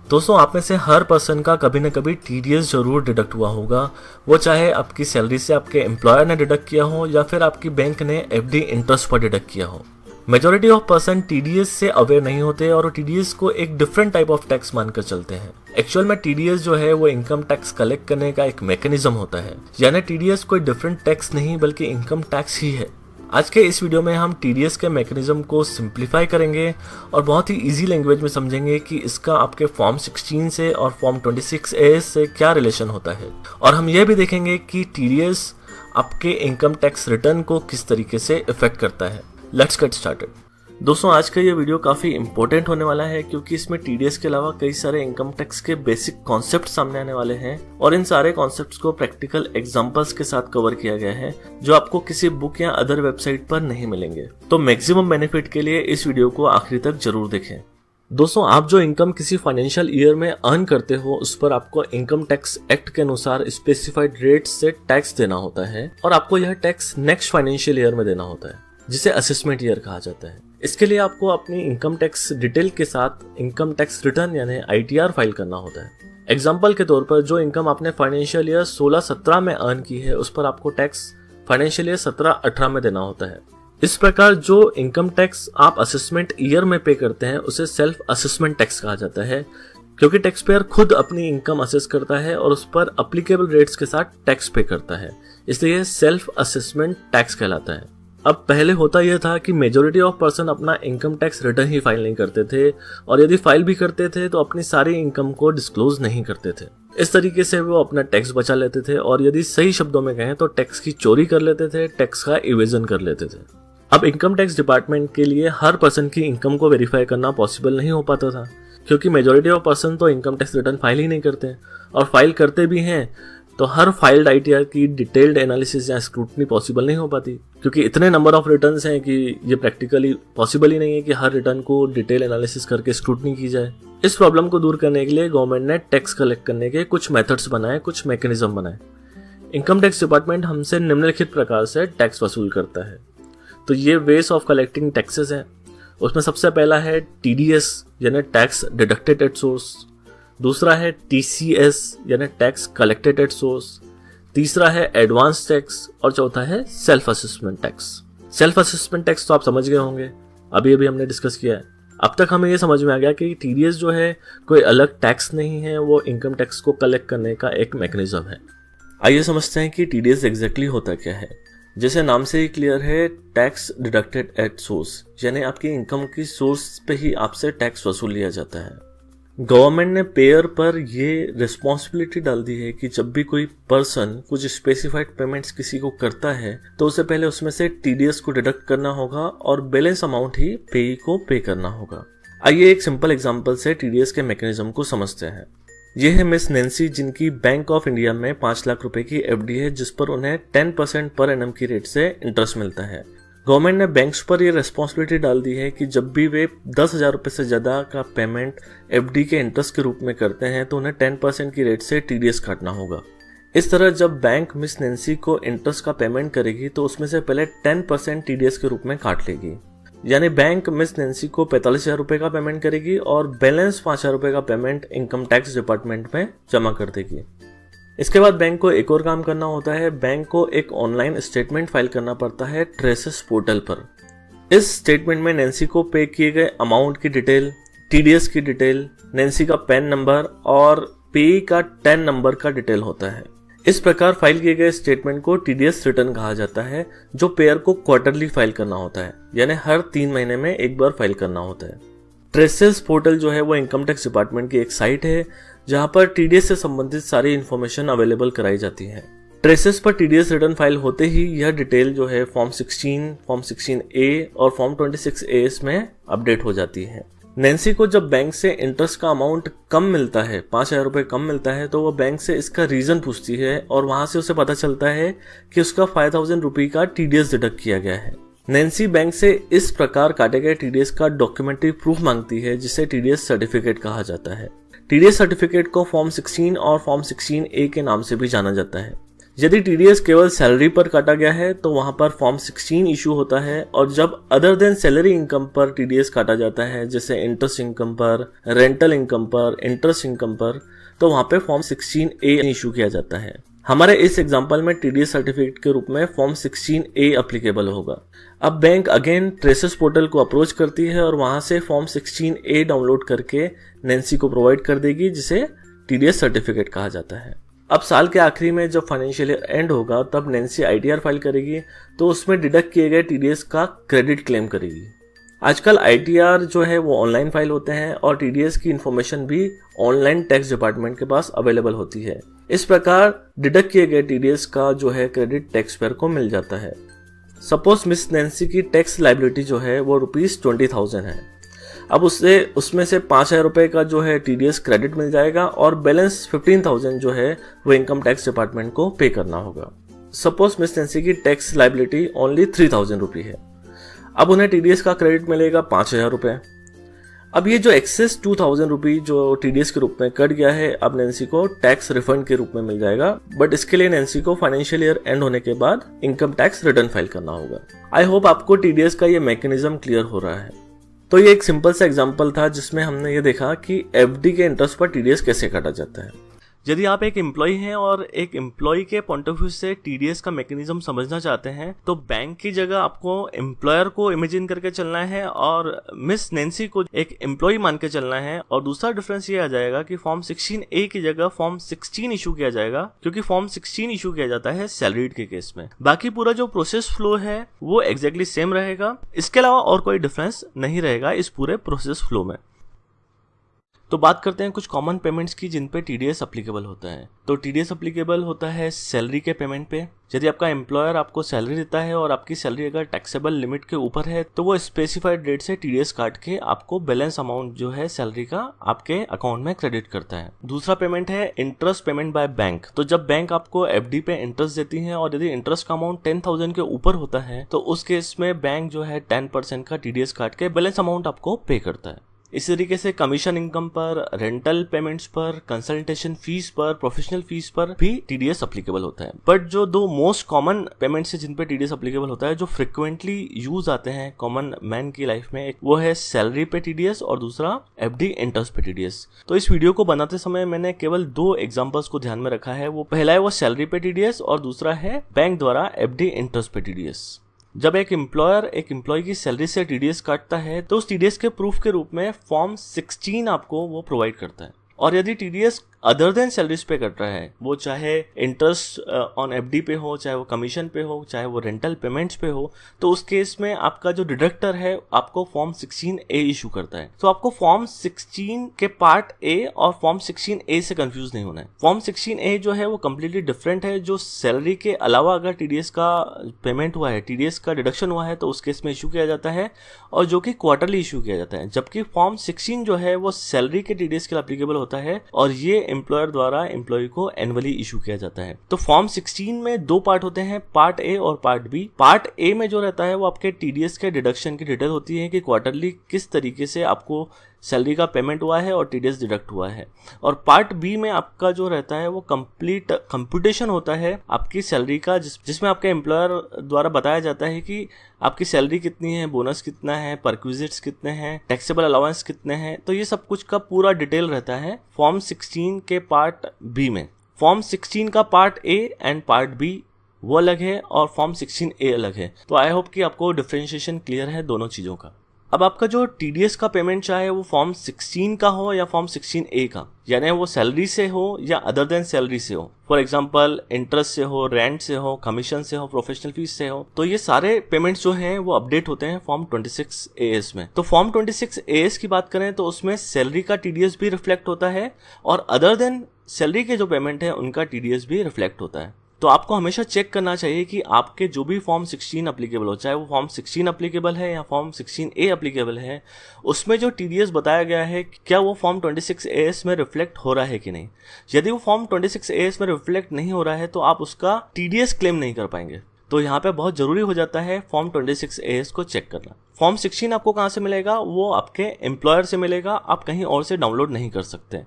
दोस्तों, आप में से हर पर्सन का कभी ना कभी टीडीएस जरूर डिडक्ट हुआ होगा। वो चाहे आपकी सैलरी से आपके एम्प्लॉयर ने डिडक्ट किया हो या फिर आपकी बैंक ने एफडी इंटरेस्ट पर डिडक्ट किया हो। मेजॉरिटी ऑफ पर्सन टीडीएस से अवेयर नहीं होते और टीडीएस को एक डिफरेंट टाइप ऑफ टैक्स मानकर चलते हैं। एक्चुअल में टीडीएस जो है वो इनकम टैक्स कलेक्ट करने का एक मैकेनिज्म होता है, यानी टीडीएस कोई डिफरेंट टैक्स नहीं बल्कि इनकम टैक्स ही है। आज के इस वीडियो में हम टीडीएस के मैकेनिज्म को सिंप्लीफाई करेंगे और बहुत ही इजी लैंग्वेज में समझेंगे कि इसका आपके फॉर्म 16 से और फॉर्म 26A से क्या रिलेशन होता है। और हम यह भी देखेंगे कि टीडीएस आपके इनकम टैक्स रिटर्न को किस तरीके से इफेक्ट करता है। Let's get started. दोस्तों, आज का ये वीडियो काफ़ी इंपॉर्टेंट होने वाला है क्योंकि इसमें टीडीएस के अलावा कई सारे इनकम टैक्स के बेसिक कॉन्सेप्ट सामने आने वाले हैं और इन सारे कॉन्सेप्ट्स को प्रैक्टिकल एग्जांपल्स के साथ कवर किया गया है जो आपको किसी बुक या अदर वेबसाइट पर नहीं मिलेंगे। तो मैक्सिमम बेनिफिट के लिए इस वीडियो को आखिरी तक जरूर देखें। दोस्तों, आप जो इनकम किसी फाइनेंशियल ईयर में अर्न करते हो उस पर आपको इनकम टैक्स एक्ट के अनुसार स्पेसिफाइड रेट से टैक्स देना होता है और आपको यह टैक्स नेक्स्ट फाइनेंशियल ईयर में देना होता है जिसे असेसमेंट ईयर कहा जाता है। इसके लिए आपको अपनी इनकम टैक्स डिटेल के साथ इनकम टैक्स रिटर्न यानी आईटीआर फाइल करना होता है। एग्जाम्पल के तौर पर जो इनकम आपने फाइनेंशियल ईयर 16-17 में अर्न की है उस पर आपको टैक्स फाइनेंशियल ईयर 17-18 में देना होता है। इस प्रकार जो इनकम टैक्स आप असेसमेंट ईयर में पे करते हैं उसे सेल्फ असेसमेंट टैक्स कहा जाता है, क्योंकि टैक्स पेयर खुद अपनी इनकम असेस करता है और उस पर अप्लीकेबल रेट्स के साथ टैक्स पे करता है, इसलिए सेल्फ असेसमेंट टैक्स कहलाता है। अब पहले होता यह था कि मेजॉरिटी ऑफ पर्सन अपना इनकम टैक्स रिटर्न ही फाइल नहीं करते थे और यदि फाइल भी करते थे तो अपनी सारी इनकम को डिस्क्लोज नहीं करते थे। इस तरीके से वो अपना टैक्स बचा लेते थे और यदि सही शब्दों में कहें तो टैक्स की चोरी कर लेते थे, टैक्स का इवेजन कर लेते थे। अब इनकम टैक्स डिपार्टमेंट के लिए हर पर्सन की इनकम को वेरीफाई करना पॉसिबल नहीं हो पाता था, क्योंकि मेजॉरिटी ऑफ पर्सन तो इनकम टैक्स रिटर्न फाइल ही नहीं करते और फाइल करते भी हैं तो हर फाइल्ड आईटीआर की डिटेल्ड एनालिसिस या स्क्रूटनी पॉसिबल नहीं हो पाती, क्योंकि इतने नंबर ऑफ रिटर्न्स हैं कि ये प्रैक्टिकली पॉसिबल ही नहीं है कि हर रिटर्न को डिटेल एनालिसिस करके स्क्रूटनी की जाए। इस प्रॉब्लम को दूर करने के लिए गवर्नमेंट ने टैक्स कलेक्ट करने के कुछ मेथड्स बनाए, कुछ मैकेनिज्म बनाए। इनकम टैक्स डिपार्टमेंट हमसे निम्नलिखित प्रकार से टैक्स वसूल करता है। तो ये वेज ऑफ कलेक्टिंग टैक्सेस हैं। उसमें सबसे पहला है टीडीएस यानी टैक्स डिडक्टेड एट सोर्स, दूसरा है टीसीएस यानी टैक्स कलेक्टेड एट सोर्स, तीसरा है एडवांस टैक्स और चौथा है self assessment tax. Self assessment tax तो आप समझ गए होंगे, अभी हमने डिस्कस किया है। अब तक हमें ये समझ में आ गया कि टीडीएस जो है कोई अलग टैक्स नहीं है, वो इनकम टैक्स को कलेक्ट करने का एक मैकेनिज्म है। आइए समझते हैं कि टीडीएस एग्जैक्टली होता क्या है। जैसे नाम से ही क्लियर है, टैक्स डिडक्टेड एट सोर्स, यानी आपकी इनकम की सोर्स पे ही आपसे टैक्स वसूल लिया जाता है। गवर्नमेंट ने पेयर पर ये रिस्पॉन्सिबिलिटी डाल दी है कि जब भी कोई पर्सन कुछ स्पेसिफाइड पेमेंट्स किसी को करता है तो उसे पहले उसमें से टीडीएस को डिडक्ट करना होगा और बैलेंस अमाउंट ही पेई को पे करना होगा। आइए एक सिंपल एग्जांपल से टीडीएस के मैकेनिज्म को समझते हैं। यह है मिस नैन्सी, जिनकी बैंक ऑफ इंडिया में 5 लाख रुपए की एफडी है जिस पर उन्हें 10% पर एनम की रेट से इंटरेस्ट मिलता है। गवर्नमेंट ने बैंक्स पर यह रेस्पॉन्सिबिलिटी डाल दी है कि जब भी वे 10,000 रुपये से ज़्यादा का पेमेंट एफडी के इंटरेस्ट के रूप में करते हैं तो उन्हें 10% की रेट से टीडीएस काटना होगा। इस तरह जब बैंक मिस नैन्सी को इंटरेस्ट का पेमेंट करेगी तो उसमें से पहले 10% टीडीएस के रूप में काट लेगी, यानी बैंक मिस नैन्सी को 45,000 रुपये का पेमेंट करेगी और बैलेंस 5,000 रुपये का पेमेंट इनकम टैक्स डिपार्टमेंट में जमा कर देगी। इसके बाद बैंक को एक और काम करना होता है। बैंक को एक ऑनलाइन स्टेटमेंट फाइल करना पड़ता है ट्रेसेस पोर्टल पर। इस स्टेटमेंट में नैन्सी को पे किए गए अमाउंट की डिटेल, टीडीएस की डिटेल, नैन्सी का पैन नंबर और पे का 10 नंबर का डिटेल होता है। इस प्रकार फाइल किए गए स्टेटमेंट को टीडीएस रिटर्न कहा जाता है, जो पेयर को क्वार्टरली फाइल करना होता है, यानी हर 3 महीने में एक बार फाइल करना होता है। ट्रेसेस पोर्टल जो है वो इनकम टैक्स डिपार्टमेंट की एक साइट है जहां पर टीडीएस से संबंधित सारी इन्फॉर्मेशन अवेलेबल कराई जाती है। ट्रेसेस पर टीडीएस रिटर्न फाइल होते ही यह डिटेल जो है फॉर्म 16, फॉर्म 16A और फॉर्म 26A में अपडेट हो जाती है। नैन्सी को जब बैंक से इंटरेस्ट का अमाउंट कम मिलता है, 5,000 रुपये कम मिलता है, तो वह बैंक से इसका रीजन पूछती है और वहां से उसे पता चलता है कि उसका 5,000 रुपये का टीडीएस डिडक्ट किया गया है। नैन्सी बैंक से इस प्रकार काटे गए टीडीएस का डॉक्यूमेंट्री प्रूफ मांगती है जिसे टीडीएस सर्टिफिकेट कहा जाता है। टीडीएस सर्टिफिकेट को फॉर्म 16 और फॉर्म 16A के नाम से भी जाना जाता है। यदि टीडीएस केवल सैलरी पर काटा गया है तो वहां पर फॉर्म 16 इशू होता है, और जब अदर देन सैलरी इनकम पर टीडीएस काटा जाता है, जैसे इंटरेस्ट इनकम पर, रेंटल इनकम पर, इंटरेस्ट इनकम पर, तो वहां पे फॉर्म 16A इशू किया जाता है। हमारे इस एग्जांपल में टीडीएस सर्टिफिकेट के रूप में फॉर्म 16A एप्लीकेबल होगा। अब बैंक अगेन ट्रेसेस पोर्टल को अप्रोच करती है और वहां से फॉर्म 16A डाउनलोड करके नैन्सी को प्रोवाइड कर देगी, जिसे टीडीएस सर्टिफिकेट कहा जाता है। अब साल के आखिरी में जब फाइनेंशियल ईयर एंड होगा तब नैन्सी आईटीआर फाइल करेगी, तो उसमें डिडक्ट किए गए टीडीएस का क्रेडिट क्लेम करेगी। आजकल आईटीआर जो है वो ऑनलाइन फाइल होते हैं और टीडीएस की इन्फॉर्मेशन भी ऑनलाइन टैक्स डिपार्टमेंट के पास अवेलेबल होती है। इस प्रकार डिडक्ट किए गए टीडीएस का जो है क्रेडिट टैक्स पेयर को मिल जाता है। सपोज मिस नैन्सी की टैक्स लायबिलिटी जो है वो ₹20,000 है। अब उसमें से 5,000 रुपये का जो है टीडीएस क्रेडिट मिल जाएगा और बैलेंस 15,000 जो है वो इनकम टैक्स डिपार्टमेंट को पे करना होगा। सपोज मिस नैन्सी की टैक्स लायबिलिटी ओनली 3,000 रुपये है। अब उन्हें टीडीएस का क्रेडिट मिलेगा 5,000 रुपये। अब ये जो एक्सेस 2,000 रुपये जो टीडीएस के रूप में कट गया है, अब नैन्सी को टैक्स रिफंड के रूप में मिल जाएगा, बट इसके लिए नैन्सी को फाइनेंशियल ईयर एंड होने के बाद इनकम टैक्स रिटर्न फाइल करना होगा। आई होप आपको टीडीएस का ये मैकेनिज्म क्लियर हो रहा है। तो ये एक सिंपल सा एग्जांपल था जिसमें हमने ये देखा कि एफडी के इंटरेस्ट पर टीडीएस कैसे काटा जाता है। यदि आप एक एम्प्लॉय हैं और एक एम्प्लॉय के पॉइंट ऑफ व्यू से टीडीएस का मैकेनिज्म समझना चाहते हैं, तो बैंक की जगह आपको एम्प्लॉयर को इमेजिन करके चलना है और मिस नैन्सी को एक एम्प्लॉय मान के चलना है। और दूसरा डिफरेंस ये आ जाएगा कि फॉर्म 16A की जगह फॉर्म 16 इशू किया जाएगा, क्योंकि फॉर्म 16 इशू किया जाता है सैलरीड के केस में। बाकी पूरा जो प्रोसेस फ्लो है वो एग्जैक्टली सेम रहेगा। इसके अलावा और कोई डिफरेंस नहीं रहेगा इस पूरे प्रोसेस फ्लो में। तो बात करते हैं कुछ कॉमन पेमेंट्स की जिन पे टीडीएस एप्लीकेबल होता है। तो टीडीएस एप्लीकेबल होता है सैलरी के पेमेंट पे। यदि आपका एम्प्लॉयर आपको सैलरी देता है और आपकी सैलरी अगर टैक्सेबल लिमिट के ऊपर है तो वो स्पेसिफाइड डेट से टीडीएस काट के आपको बैलेंस अमाउंट जो है सैलरी का आपके अकाउंट में क्रेडिट करता है। दूसरा पेमेंट है इंटरेस्ट पेमेंट बाय बैंक। तो जब बैंक आपको एफडी पे इंटरेस्ट देती है और यदि इंटरेस्ट का अमाउंट 10,000 के ऊपर होता है तो उस केस में बैंक जो है 10% का टीडीएस काट के बैलेंस अमाउंट आपको पे करता है। इसी तरीके से कमीशन इनकम पर, रेंटल पेमेंट्स पर, कंसल्टेशन फीस पर, प्रोफेशनल फीस पर भी टीडीएस एप्लीकेबल होता है। बट जो दो मोस्ट कॉमन पेमेंट्स है जिन पे टीडीएस एप्लीकेबल होता है, जो फ्रिक्वेंटली यूज आते हैं कॉमन मैन की लाइफ में, वो है सैलरी पे टीडीएस और दूसरा एफडी इंटरेस्ट पे टीडीएस। तो इस वीडियो को बनाते समय मैंने केवल 2 एग्जांपल्स को ध्यान में रखा है। वो पहला है वो सैलरी पे टीडीएस और दूसरा है बैंक द्वारा एफडी इंटरेस्ट पे टीडीएस। जब एक एम्प्लॉयर एक एम्प्लॉय की सैलरी से टीडीएस काटता है तो उस टीडीएस के प्रूफ के रूप में फॉर्म 16 आपको वो प्रोवाइड करता है। और यदि टीडीएस अदर देन सैलरीज पे कट रहा है, वो चाहे इंटरेस्ट ऑन एफडी पे हो, चाहे वो कमीशन पे हो, चाहे वो रेंटल पेमेंट्स पे हो, तो उस केस में आपका जो डिडक्टर है आपको फॉर्म 16A इशू करता है। तो आपको फॉर्म 16 के पार्ट ए और फॉर्म 16A से कंफ्यूज नहीं होना है। फॉर्म 16A जो है वो कम्प्लीटली डिफरेंट है। जो सैलरी के अलावा अगर टीडीएस का पेमेंट हुआ है, टीडीएस का डिडक्शन हुआ है, तो उस केस में इशू किया जाता है और जो कि क्वार्टरली इशू किया जाता है। जबकि फॉर्म 16 जो है वो सैलरी के टीडीएस के लिए एप्लीकेबल होता है और ये एम्प्लॉयर द्वारा एम्प्लॉय को एनुअली इशू किया जाता है। तो फॉर्म 16 में 2 पार्ट होते हैं, पार्ट ए और पार्ट बी। पार्ट ए में जो रहता है वो आपके टीडीएस के डिडक्शन की डिटेल होती है कि क्वार्टरली किस तरीके से आपको सैलरी का पेमेंट हुआ है और टीडीएस डिडक्ट हुआ है। और पार्ट बी में आपका जो रहता है वो कंप्लीट कंप्यूटेशन होता है आपकी सैलरी का, जिसमें आपके एम्प्लॉयर द्वारा बताया जाता है कि आपकी सैलरी कितनी है, बोनस कितना है, परक्विजिट्स कितने हैं, टैक्सेबल अलाउंस कितने हैं। तो ये सब कुछ का पूरा डिटेल रहता है फॉर्म 16 के पार्ट बी में। फॉर्म 16 का part A and part B वो अलग है और फॉर्म 16A अलग है। तो आई होप कि आपको डिफरेंशिएशन क्लियर है दोनों चीजों का। अब आपका जो टीडीएस का पेमेंट चाहे वो फॉर्म 16 का हो या फॉर्म 16A का, यानी वो सैलरी से हो या अदर देन सैलरी से हो, फॉर एग्जांपल इंटरेस्ट से हो, रेंट से हो, कमीशन से हो, प्रोफेशनल फीस से हो, तो ये सारे पेमेंट्स जो हैं वो अपडेट होते हैं फॉर्म 26AS में। तो फॉर्म 26AS की बात करें तो उसमें सैलरी का टीडीएस भी रिफ्लेक्ट होता है और अदर देन सैलरी के जो पेमेंट है उनका टीडीएस भी रिफ्लेक्ट होता है। तो आपको हमेशा चेक करना चाहिए कि आपके जो भी फॉर्म 16 एप्लीकेबल हो, चाहे वो फॉर्म 16 एप्लीकेबल है या फॉर्म 16A एप्लीकेबल है, उसमें जो टीडीएस बताया गया है क्या वो फॉर्म 26AS में रिफ्लेक्ट हो रहा है कि नहीं। यदि वो फॉर्म 26AS में रिफ्लेक्ट नहीं हो रहा है तो आप उसका टीडीएस क्लेम नहीं कर पाएंगे। तो यहाँ पे बहुत जरूरी हो जाता है फॉर्म 26AS को चेक करना। फॉर्म 16 आपको कहाँ से मिलेगा, वो आपके एम्प्लॉयर से मिलेगा, आप कहीं और से डाउनलोड नहीं कर सकते।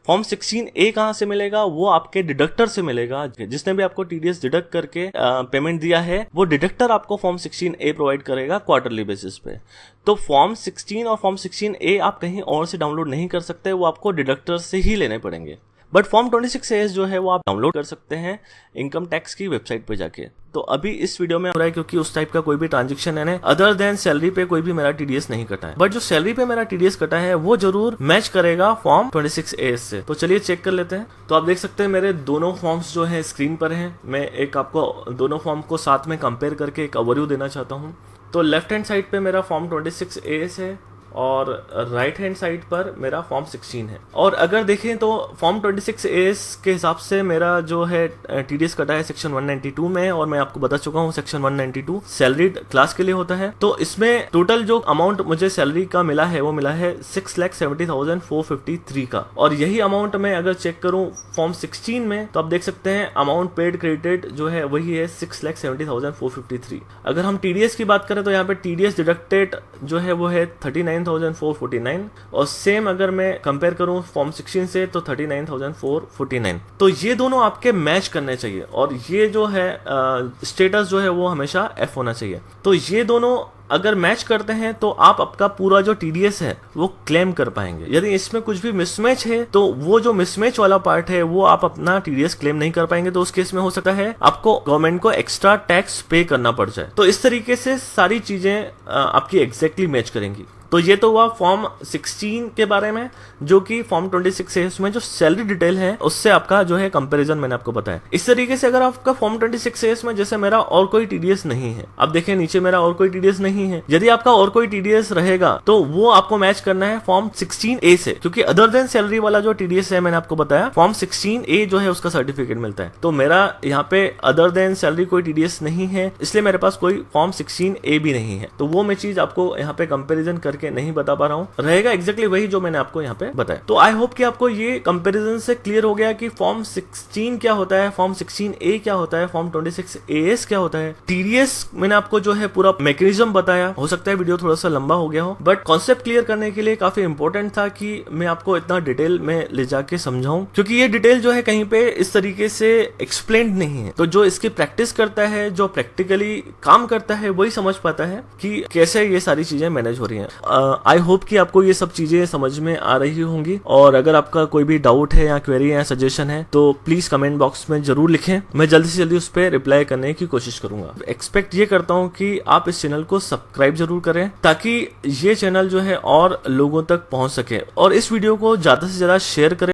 फॉर्म 16A कहाँ से मिलेगा, वो आपके डिडक्टर से मिलेगा। जिसने भी आपको टीडीएस डिडक्ट करके पेमेंट दिया है, वो डिडक्टर आपको फॉर्म 16A प्रोवाइड करेगा क्वार्टरली बेसिस पे। तो फॉर्म 16 और फॉर्म 16A आप कहीं और से डाउनलोड नहीं कर सकते, वो आपको डिडक्टर से ही लेने पड़ेंगे। बट फॉर्म 26AS जो है वो आप डाउनलोड कर सकते हैं इनकम टैक्स की वेबसाइट पे जाके। तो अभी इस वीडियो में हो रहा है क्योंकि उस टाइप का कोई भी ट्रांजेक्शन है अदर देन सैलरी पे कोई भी मेरा टीडीएस नहीं कटा है, बट जो सैलरी पे मेरा टीडीएस कटा है वो जरूर मैच करेगा फॉर्म 26AS से। तो चलिए चेक कर लेते हैं। तो आप देख सकते हैं मेरे दोनों फॉर्म्स जो है स्क्रीन पर हैं। मैं एक आपको दोनों फॉर्म को साथ में कंपेयर करके एक ओवरव्यू देना चाहता हूँ। तो लेफ्ट हैंड साइड पे मेरा फॉर्म 26AS है और राइट हैंड साइड पर मेरा फॉर्म 16 है। और अगर देखें तो फॉर्म 26AS के हिसाब से मेरा जो है टीडीएस कटा है सेक्शन 192 में, और मैं आपको बता चुका हूँ सेक्शन 192 सैलरीड क्लास के लिए होता है। तो इसमें टोटल जो अमाउंट मुझे सैलरी का मिला है वो मिला है 6,70,453 का। और यही अमाउंट मैं अगर चेक करूँ फॉर्म 16 में तो आप देख सकते हैं अमाउंट पेड क्रेडिटेड जो है वही है 6,70,453। अगर हम टीडीएस की बात करें तो यहाँ पे टीडीएस डिडक्टेड जो है वो है 39,449, और सेम अगर मैं कंपेयर करूं फॉर्म 16 से तो 39,449। तो ये दोनों आपके मैच करने चाहिए, और ये जो है स्टेटस जो है वो हमेशा F होना चाहिए। तो ये दोनों अगर मैच करते हैं तो आप आपका पूरा जो टीडीएस है वो क्लेम कर पाएंगे। यदि इसमें कुछ भी मिसमैच है तो वो जो मिसमैच वाला पार्ट है वो आप अपना टीडीएस क्लेम नहीं कर पाएंगे। तो उस केस में हो सकता है आपको गवर्नमेंट को एक्स्ट्रा टैक्स पे करना पड़ जाए। तो इस तरीके से सारी चीजें आपकी एग्जैक्टली मैच करेंगी। तो ये तो हुआ फॉर्म 16 के बारे में, जो कि फॉर्म 26AS में जो सैलरी डिटेल है उससे आपका जो है कंपैरिजन मैंने आपको बताया। इस तरीके से अगर आपका फॉर्म 26AS में जैसे मेरा और कोई टीडीएस नहीं है, अब देखें नीचे मेरा और कोई टीडीएस नहीं है, यदि आपका और कोई टीडीएस रहेगा तो वो आपको मैच करना है फॉर्म 16A से, क्योंकि अदर देन सैलरी वाला जो टीडीएस है मैंने आपको बताया फॉर्म 16A जो है उसका सर्टिफिकेट मिलता है। तो मेरा यहाँ पे अदर देन सैलरी कोई टीडीएस नहीं है, इसलिए मेरे पास कोई फॉर्म 16A भी नहीं है। तो वो मैं चीज आपको यहाँ पे कंपेरिजन करके नहीं बता पा रहा हूँ, रहेगा एग्जैक्टली वही जो मैंने आपको यहाँ पे बताया। तो आई होप कि आपको ये कंपैरिजन से क्लियर हो गया कि फॉर्म 16 क्या होता है, फॉर्म 16A क्या होता है, फॉर्म 26AS क्या होता है। टीडीएस मैंने आपको जो है पूरा मैकेनिज्म बताया। हो सकता है वीडियो थोड़ा सा लंबा हो गया हो, बट कॉन्सेप्ट क्लियर करने के लिए काफी इंपॉर्टेंट था कि मैं आपको इतना डिटेल में ले जाके समझाऊं, क्योंकि ये डिटेल जो है कहीं पे इस तरीके से एक्सप्लेन नहीं है। तो जो इसकी प्रैक्टिस करता है, जो प्रैक्टिकली काम करता है, वही समझ पाता है कि कैसे ये सारी चीजें मैनेज हो रही हैं। आई होप कि आपको ये सब चीजें समझ में आ रही होंगी, और अगर आपका कोई भी डाउट है या क्वेरी है या सजेशन है तो प्लीज कमेंट बॉक्स में जरूर लिखें। मैं जल्दी से जल्दी उस पर रिप्लाई करने की कोशिश करूंगा। एक्सपेक्ट ये करता हूं कि आप इस चैनल को सब्सक्राइब जरूर करें ताकि ये चैनल जो है और लोगों तक पहुंच सके, और इस वीडियो को ज्यादा से ज्यादा शेयर करें।